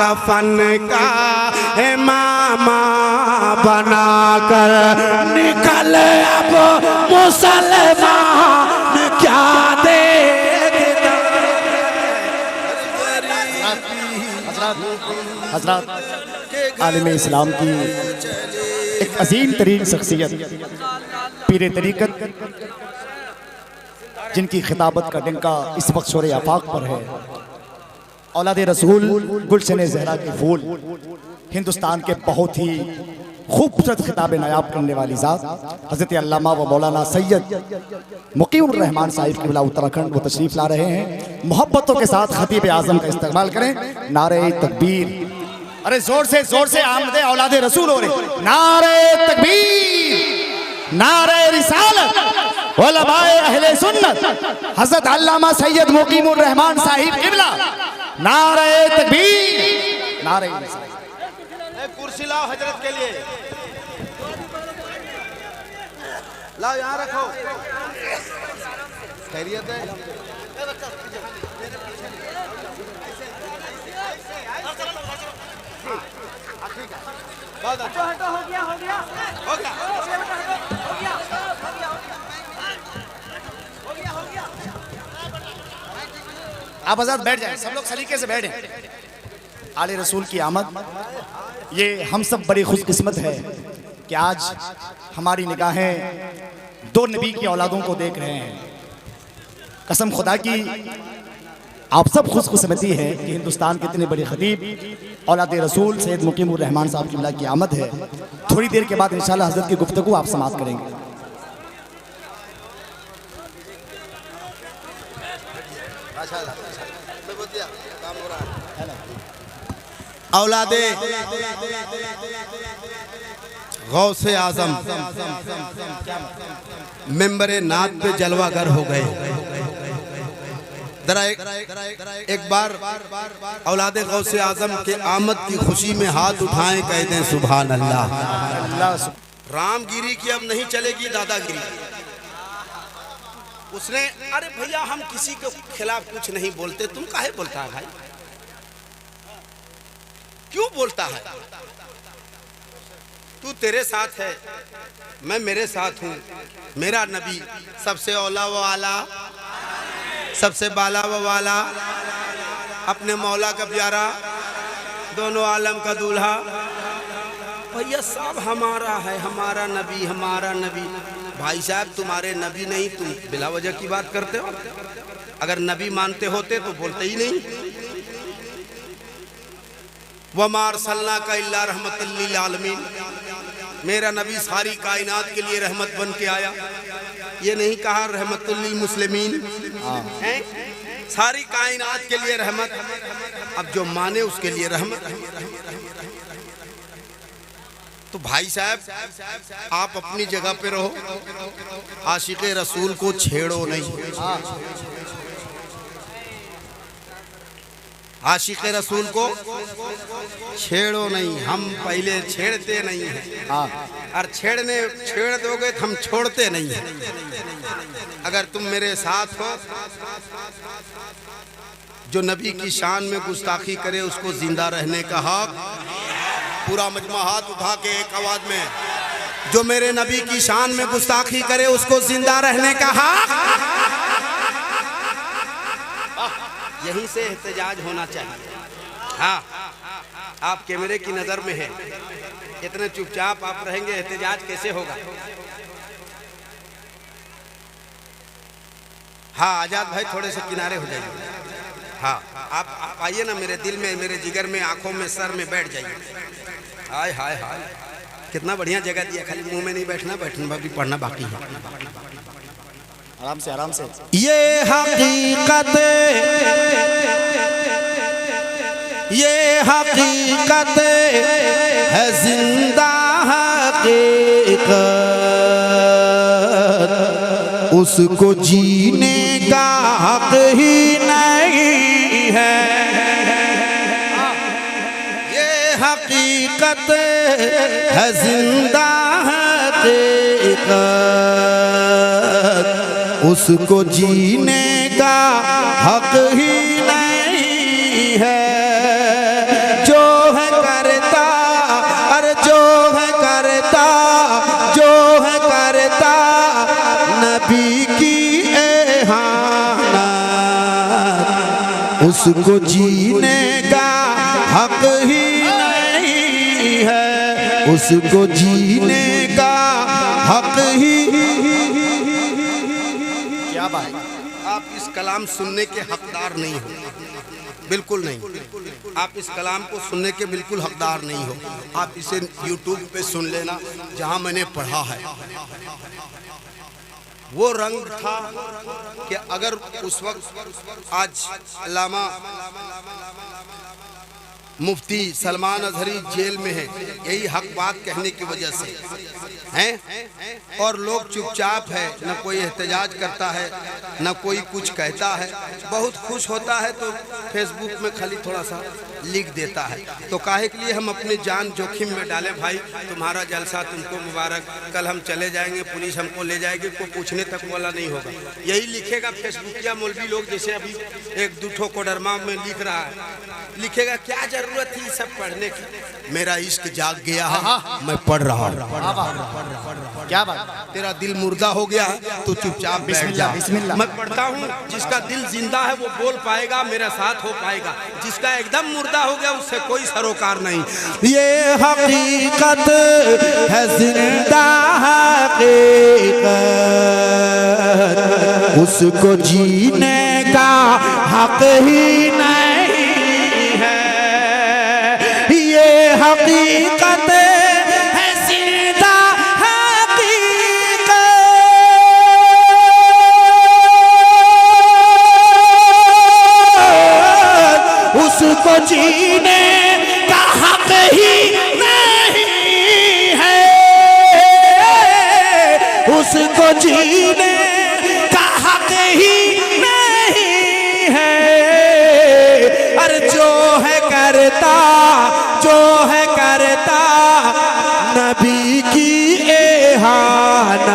कफन का मामा बनाकर निकल अब मुसलमान क्या देखता। हज़रात आलिम इस्लाम की एक अजीम तरीन शख्सियत पीर तरीक़त जिनकी खिताबत का डंका इस वक्त शोर आफाक पर है, औलाद रसूल गुलशन ज़हरा के फूल, हिंदुस्तान के बहुत ही खूबसूरत खिताबें नायाब करने वाली ज़ात हज़रत अल्लामा व मौलाना सैयद मुक़ीमुर रहमान साहिब क़िबला उत्तराखंड वो तशरीफ़ ला रहे हैं। मोहब्बतों के साथ खतीब आज़म का इस्तेमाल करें। नारे तकबीर, अरे जोर से आमदे औलादे रसूल हो रहे। नारे तकबीर, नारे रिसालत, उलमाए अहले सुन्नत हज़रत अल्लामा सैयद मुक़ीमुर रहमान साहिब क़िबला। नारे तकबीर, नारे रिसालत। कुर्सी लाओ हजरत के लिए, लाओ यहाँ रखो। खैरियत है? बहुत अच्छा, हो गया। आप हज़रत बैठ जाएं, सब लोग सलीके से बैठें। आले रसूल की आमद, ये हम सब बड़ी खुशकिस्मत है कि आज हमारी निगाहें दो नबी की औलादों को देख रहे हैं। कसम खुदा की आप सब खुशकिस्मती है कि हिंदुस्तान के इतने बड़े खतीब औलाद रसूल सैयद मुक़ीमुर रहमान साहब क़िबला की आमद है। थोड़ी देर के बाद इंशाअल्लाह हज़रत की गुफ्तगू आप समाप्त करेंगे। औलादे गौसे आज़म मेंबरे नात पे जलवागर हो गए। जरा एक बार औलादे गौसे आज़म के आमद की खुशी में हाथ उठाएं, कह दें सुभान अल्लाह। रामगिरी की अब नहीं चलेगी दादागिरी। उसने अरे भैया हम किसी के खिलाफ कुछ नहीं बोलते, तुम काहे बोलता है भाई, क्यों बोलता है? तू तेरे साथ है, मैं मेरे साथ हूँ। मेरा नबी सबसे औला व आला, सबसे बाला व वाला, अपने मौला का प्यारा, दोनों आलम का दूल्हा। भैया सब हमारा है, हमारा नबी, हमारा नबी। भाई साहब तुम्हारे नबी नहीं, तुम बिला वजह की बात करते हो। अगर नबी मानते होते तो बोलते ही नहीं। वमा अरसलना का इल्ला रहमतल लिल आलमीन, मेरा नबी सारी कायनात के लिए रहमत बन के आया। ये नहीं कहा रहमतुल लिल मुस्लिमीन, सारी कायनात के लिए रहमत। अब जो माने उसके लिए रहमत। तो भाई साहब आप अपनी जगह पे रहो, आशिक़े रसूल को छेड़ो नहीं। आशिक़े रसूल को छेड़ो नहीं, हम पहले छेड़ते नहीं हैं। और छेड़ दोगे तो हम छोड़ते नहीं हैं। अगर तुम मेरे साथ हो, जो नबी की शान में गुस्ताखी करे उसको जिंदा रहने का हक। पूरा मजमा हाथ उठा के एक आवाज में, जो मेरे नबी की शान में गुस्ताखी करे उसको जिंदा रहने का हक। यहीं से एहतजाज होना चाहिए। हाँ, आप कैमरे की नजर में हैं, इतने चुपचाप आप रहेंगे, एहतजाज कैसे होगा? हाँ आजाद भाई थोड़े से किनारे हो जाइए। हाँ आप आइए ना, मेरे दिल में, मेरे जिगर में, आंखों में, सर में बैठ जाइए। हाय हाय हाय, कितना बढ़िया जगह दिया। खाली मुंह में नहीं बैठना, बैठना भी पढ़ना बाकी है। आराम से आराम से। ये हकीकत है जिंदा हकीकत, उसको जीने का हक ही नहीं है। ये हकीकत है जिंदा हकीकत, उसको जीने का हक ही नहीं है। जो नबी की एहानत उसको जीने का हक ही नहीं है, उसको जीने का हक ही। क्या बात। आप इस कलाम सुनने के हकदार नहीं हो, बिल्कुल नहीं। आप इस कलाम को सुनने के बिल्कुल हकदार नहीं हो। आप इसे YouTube पे सुन लेना जहां मैंने पढ़ा है। वो रंग था कि अगर उस वक्त आज अल्लामा मुफ्ती सलमान अजहरी जेल में है, यही हक बात कहने की वजह से हैं, और लोग चुपचाप है, न कोई एहतजाज करता है, न कोई कुछ कहता है। बहुत खुश होता है तो फेसबुक में खाली थोड़ा सा लिख देता है। तो काहे के लिए हम अपनी जान जोखिम में डालें? भाई तुम्हारा जलसा तुमको मुबारक, कल हम चले जाएंगे, पुलिस हमको ले जाएगी, कोई पूछने तक वाला नहीं होगा। यही लिखेगा फेसबुकिया मौलवी लोग, जैसे अभी एक दूठो कोडरमा में लिख रहा है, लिखेगा क्या जरूरत थी सब पढ़ने की, मेरा इश्क जाग गया है, मैं पढ़ रहा हूँ। क्या बात। तेरा दिल मुर्दा हो गया है तो चुपचाप बैठ जा। मैं पढ़ता हूँ, जिसका दिल जिंदा है वो बोल पाएगा, मेरा साथ हो पाएगा। जिसका एकदम मुर्दा हो गया उससे कोई सरोकार नहीं। ये हकीकत है, जिंदा हकीकत, उसको जीने का हक ही नहीं है। ये हकीकत है, जिंदा हकीकत, उसको जीने का हक ही नहीं है, उसको जीने का हक ही नहीं है। अरे जो है करता, जो है करता नबी की एहानत,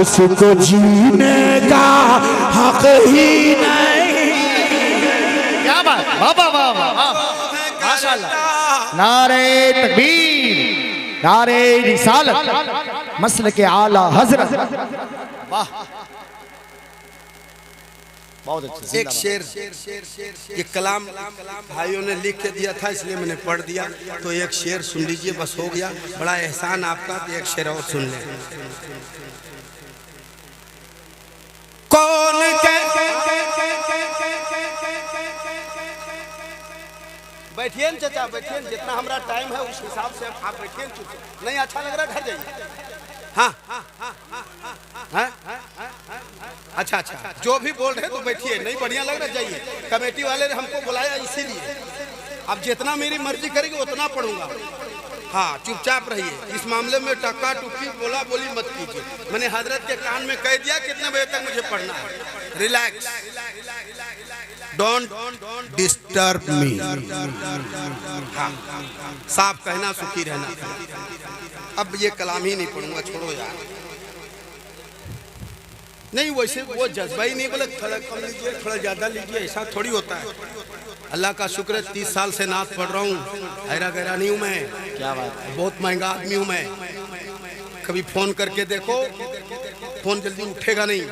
उसको जीने का हक ही नहीं। क्या बात। वाह वाह वाह वाह, माशाअल्लाह। नारे तकबीर, नारे रिसालत, मसल के आला हजरत। वाह, बहुत अच्छे। एक शेर, ये कलाम भाइयों ने लिख के दिया था इसलिए मैंने पढ़ दिया, तो एक शेर सुन लीजिए, बस हो गया। बड़ा एहसान आपका, तो एक शेर और सुन ले। कौन बैठिए न चाचा, बैठिए, जितना हमारा टाइम है उस हिसाब से आप बैठिए। नहीं अच्छा लग रहा घर जाइए। हाँ अच्छा अच्छा, जो भी बोल रहे तो बैठिए, नहीं बढ़िया लग रहा जाइए। कमेटी वाले ने हमको बुलाया इसीलिए, अब जितना मेरी मर्जी करेगी उतना पढ़ूंगा। हाँ चुपचाप रहिए, इस मामले में टक्का टुक्की बोला बोली मत कीजिए। मैंने हजरत के कान में कह दिया कितने बजे तक मुझे पढ़ना है। Relax, don't disturb me. हाँ साफ कहना, सुखी रहना। अब ये कलाम ही नहीं पढ़ूंगा, छोड़ो यार। नहीं वैसे वो जज्बा ही नहीं, बोले थोड़ा कम लीजिए, थोड़ा ज्यादा लीजिए, ऐसा थोड़ी होता है। अल्लाह का शुक्र है 30 साल से नात पढ़ रहा हूँ, हैरा गहरा नहीं हूँ मैं। क्या बात है। बहुत महंगा आदमी हूँ मैं। कभी फोन करके देखो, फोन जल्दी उठेगा नहीं।